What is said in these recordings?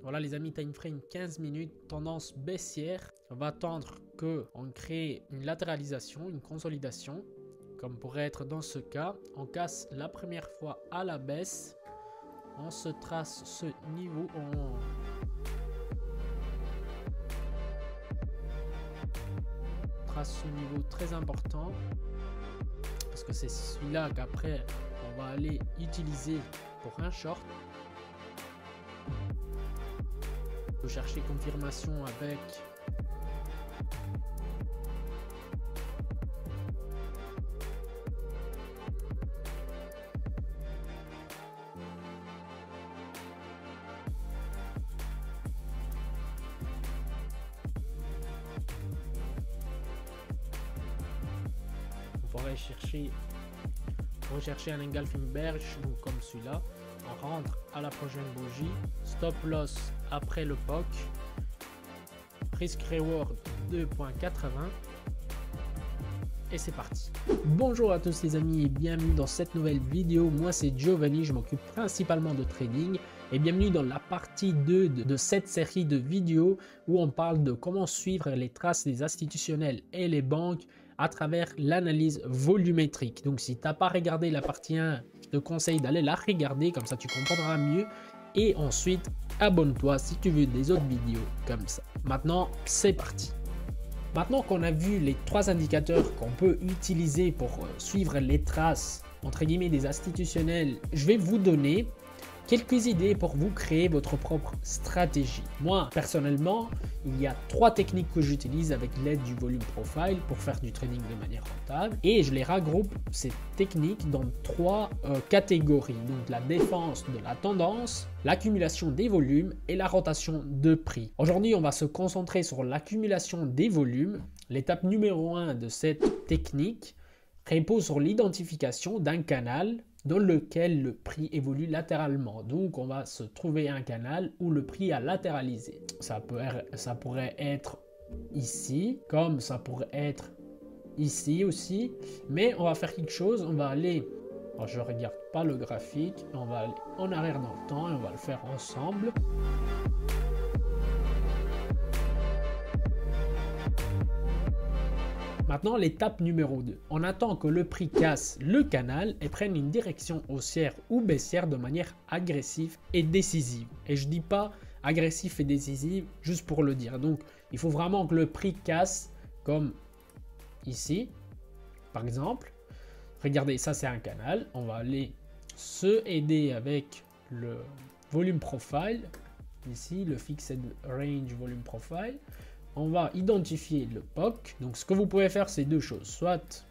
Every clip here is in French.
Voilà les amis, time frame 15 minutes, tendance baissière. On va attendre qu'on crée une latéralisation, une consolidation, comme pourrait être dans ce cas. On casse la première fois à la baisse. On se trace ce niveau. On trace ce niveau très important. Parce que c'est celui-là qu'après on va aller utiliser pour un short. On peut chercher confirmation avec on pourrait rechercher un engulfing bearish, donc comme celui-là. On rentre à la prochaine bougie, stop loss après le POC, risk reward 2.80 et c'est parti. Bonjour à tous les amis et bienvenue dans cette nouvelle vidéo. Moi c'est Giovanni, je m'occupe principalement de trading et bienvenue dans la partie 2 de cette série de vidéos où on parle de comment suivre les traces des institutionnels et les banques à travers l'analyse volumétrique. Donc si tu n'as pas regardé la partie 1, je te conseille d'aller la regarder, comme ça tu comprendras mieux. Et ensuite, abonne-toi si tu veux des autres vidéos comme ça. Maintenant, c'est parti. Maintenant qu'on a vu les 3 indicateurs qu'on peut utiliser pour suivre les traces, entre guillemets, des institutionnels, je vais vous donner quelques idées pour vous créer votre propre stratégie. Moi, personnellement, il y a 3 techniques que j'utilise avec l'aide du volume profile pour faire du trading de manière rentable. Et je les regroupe, ces techniques, dans 3 catégories. Donc la défense de la tendance, l'accumulation des volumes et la rotation de prix. Aujourd'hui, on va se concentrer sur l'accumulation des volumes. L'étape numéro 1 de cette technique repose sur l'identification d'un canal dans lequel le prix évolue latéralement. Donc, on va se trouver un canal où le prix a latéralisé. Ça pourrait être ici, comme ça pourrait être ici aussi. Mais on va faire quelque chose, on va aller... Alors, je ne regarde pas le graphique, on va aller en arrière dans le temps et on va le faire ensemble. Maintenant, l'étape numéro 2. On attend que le prix casse le canal et prenne une direction haussière ou baissière de manière agressive et décisive. Et je ne dis pas agressif et décisive juste pour le dire. Donc, il faut vraiment que le prix casse comme ici, par exemple. Regardez, ça c'est un canal. On va aller se aider avec le volume profile. Ici, le Fixed Range Volume Profile. On va identifier le POC. Donc, ce que vous pouvez faire, c'est 2 choses. Soit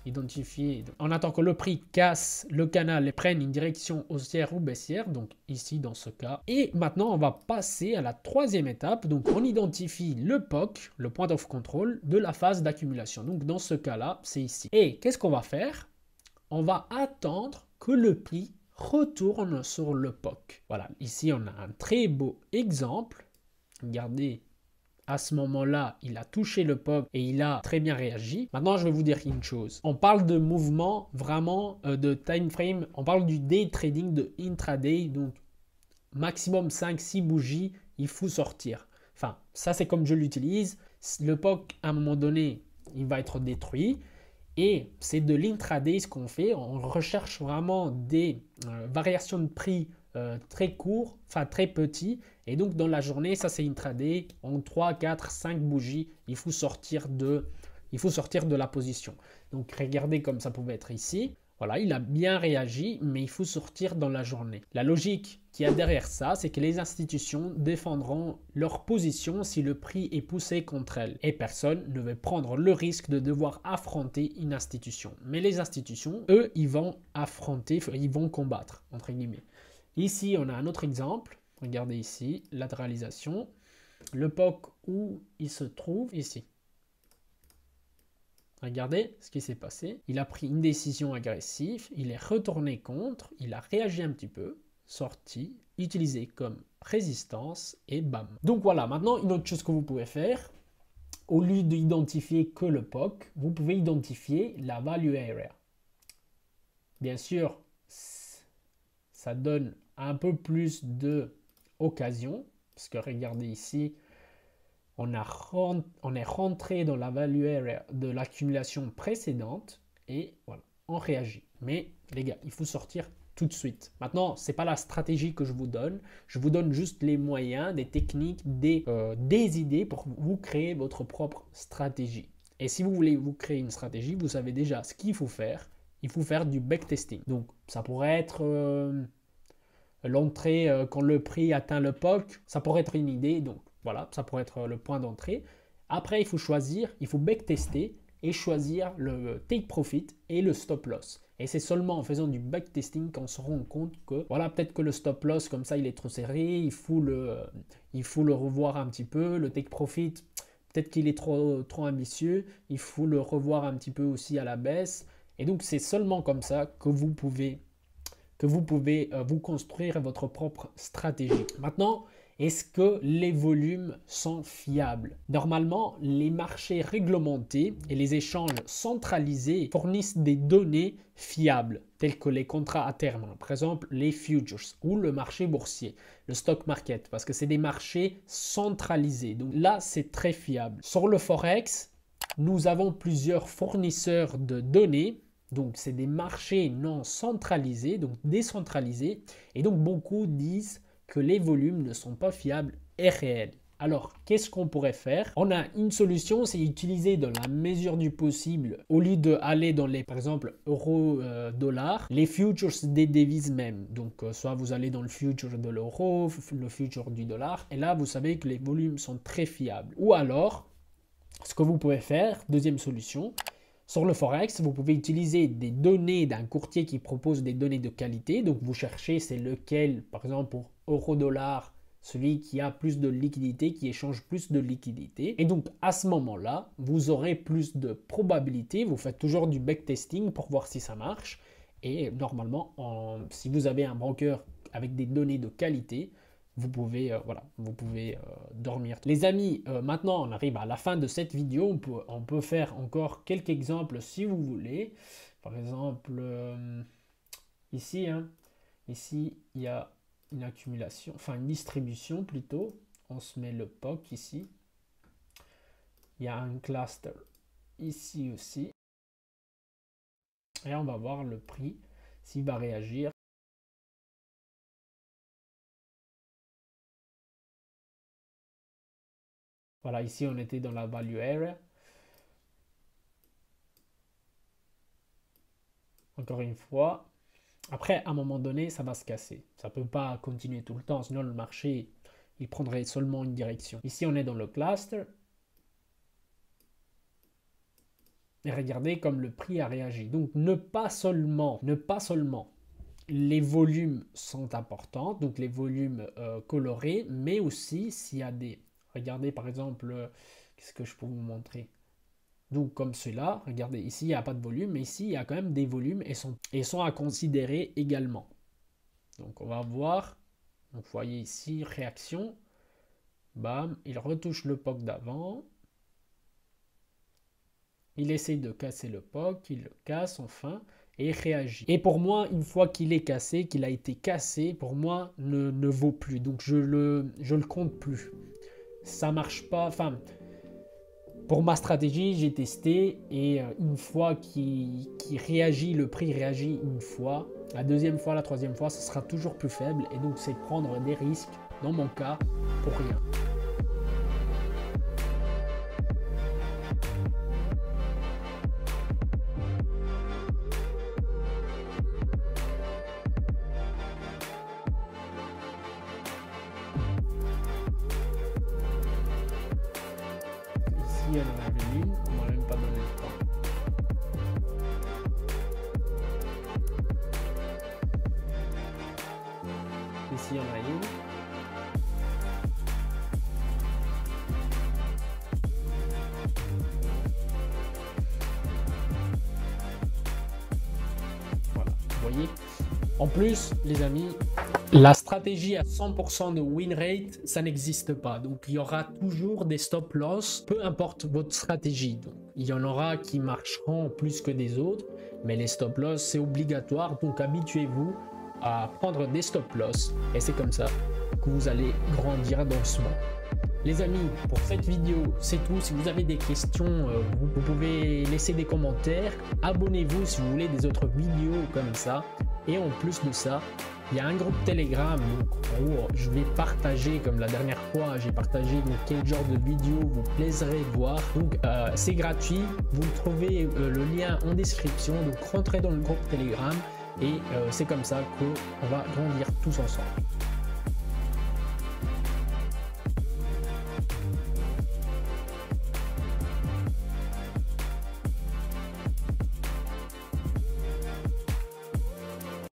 identifier, on attend que le prix casse le canal et prenne une direction haussière ou baissière. Donc, ici, dans ce cas. Et maintenant, on va passer à la 3e étape. Donc, on identifie le POC, le point of control, de la phase d'accumulation. Donc, dans ce cas-là, c'est ici. Et qu'est-ce qu'on va faire? On va attendre que le prix retourne sur le POC. Voilà, ici, on a un très beau exemple. Regardez. À ce moment-là, il a touché le POC et il a très bien réagi. Maintenant, je vais vous dire une chose. On parle de mouvement vraiment de time frame. On parle du day trading, de intraday. Donc, maximum 5-6 bougies, il faut sortir. Enfin, ça, c'est comme je l'utilise. Le POC, à un moment donné, il va être détruit. Et c'est de l'intraday ce qu'on fait. On recherche vraiment des variations de prix très courts, enfin très petits. Et donc dans la journée, ça c'est intraday. En 3, 4, 5 bougies, il faut sortir de la position. Donc regardez comme ça pouvait être ici. Voilà, il a bien réagi, mais il faut sortir dans la journée. La logique qu'il y a derrière ça, c'est que les institutions défendront leur position si le prix est poussé contre elles. Et personne ne veut prendre le risque de devoir affronter une institution. Mais les institutions, eux, ils vont affronter, ils vont combattre, entre guillemets. Ici, on a un autre exemple. Regardez ici, latéralisation. Le POC où il se trouve, ici. Regardez ce qui s'est passé. Il a pris une décision agressive, il est retourné contre, il a réagi un petit peu, sorti, utilisé comme résistance et bam. Donc voilà, maintenant une autre chose que vous pouvez faire, au lieu d'identifier que le POC, vous pouvez identifier la value area. Bien sûr, ça donne un peu plus d'occasion, Parce que regardez ici, on est rentré dans la value area de l'accumulation précédente et voilà, on réagit. Mais les gars, il faut sortir tout de suite. Maintenant, ce n'est pas la stratégie que je vous donne juste les moyens, des techniques, des idées pour vous créer votre propre stratégie. Et si vous voulez vous créer une stratégie, vous savez déjà ce qu'il faut faire. Il faut faire du backtesting. Donc, ça pourrait être l'entrée quand le prix atteint le POC. Ça pourrait être une idée. Donc, voilà, ça pourrait être le point d'entrée. Après, il faut choisir, il faut backtester et choisir le take profit et le stop loss. Et c'est seulement en faisant du backtesting qu'on se rend compte que, voilà, peut-être que le stop loss, comme ça, il est trop serré, il faut le revoir un petit peu. Le take profit, peut-être qu'il est trop ambitieux, il faut le revoir un petit peu aussi à la baisse. Et donc, c'est seulement comme ça que vous pouvez vous construire votre propre stratégie. Maintenant, est-ce que les volumes sont fiables? Normalement, les marchés réglementés et les échanges centralisés fournissent des données fiables, telles que les contrats à terme, par exemple les futures ou le marché boursier, le stock market, parce que c'est des marchés centralisés. Donc là, c'est très fiable. Sur le Forex, nous avons plusieurs fournisseurs de données. Donc, c'est des marchés non centralisés, donc décentralisés. Et donc, beaucoup disent que les volumes ne sont pas fiables et réels. Alors, qu'est-ce qu'on pourrait faire? On a une solution, c'est utiliser dans la mesure du possible, au lieu d'aller dans les, par exemple, euro-dollar, les futures des devises même. Donc, soit vous allez dans le future de l'euro, le future du dollar, et là, vous savez que les volumes sont très fiables. Ou alors, ce que vous pouvez faire, deuxième solution, sur le Forex, vous pouvez utiliser des données d'un courtier qui propose des données de qualité. Donc, vous cherchez c'est lequel, par exemple, pour euro-dollar, celui qui a plus de liquidité, qui échange plus de liquidité. Et donc, à ce moment-là, vous aurez plus de probabilité. Vous faites toujours du backtesting pour voir si ça marche. Et normalement, si vous avez un broker avec des données de qualité, vous pouvez, dormir. Les amis, maintenant on arrive à la fin de cette vidéo. On peut faire encore quelques exemples si vous voulez. Par exemple, ici, ici il y a une accumulation, enfin une distribution plutôt. On se met le POC ici. Il y a un cluster ici aussi. Et on va voir le prix, s'il va réagir. Voilà, ici on était dans la value area. Encore une fois. Après, à un moment donné, ça va se casser. Ça ne peut pas continuer tout le temps, sinon le marché, il prendrait seulement une direction. Ici, on est dans le cluster. Et regardez comme le prix a réagi. Donc, ne pas seulement, les volumes sont importants, donc les volumes colorés, mais aussi s'il y a des... Regardez par exemple, qu'est-ce que je peux vous montrer? Donc comme cela, regardez, ici il n'y a pas de volume, mais ici il y a quand même des volumes et sont à considérer également. Donc on va voir, donc vous voyez ici, réaction, bam, il retouche le POC d'avant, il essaye de casser le POC, il le casse enfin, et réagit. Et pour moi, une fois qu'il est cassé, qu'il a été cassé, pour moi, ne vaut plus. Donc je le compte plus. Ça marche pas, enfin... Pour ma stratégie, j'ai testé et une fois qu'il réagit, le prix réagit une fois, la deuxième fois, la troisième fois, ce sera toujours plus faible et donc c'est prendre des risques, dans mon cas, pour rien. Ici, on en avait une, on m'a même pas donné le temps. Ici, on en a une. Voilà, vous voyez. En plus, les amis, la stratégie à 100% de win rate, ça n'existe pas. Donc, il y aura toujours des stop loss, peu importe votre stratégie. Donc, il y en aura qui marcheront plus que des autres, mais les stop loss, c'est obligatoire. Donc, habituez-vous à prendre des stop loss et c'est comme ça que vous allez grandir doucement. Les amis, pour cette vidéo, c'est tout. Si vous avez des questions, vous pouvez laisser des commentaires. Abonnez-vous si vous voulez des autres vidéos comme ça. Et en plus de ça, il y a un groupe Telegram. Donc, en gros, je vais partager, comme la dernière fois, j'ai partagé donc, quel genre de vidéo vous plaiserait voir. Donc, c'est gratuit. Vous trouvez le lien en description. Donc, rentrez dans le groupe Telegram. Et c'est comme ça qu'on va grandir tous ensemble.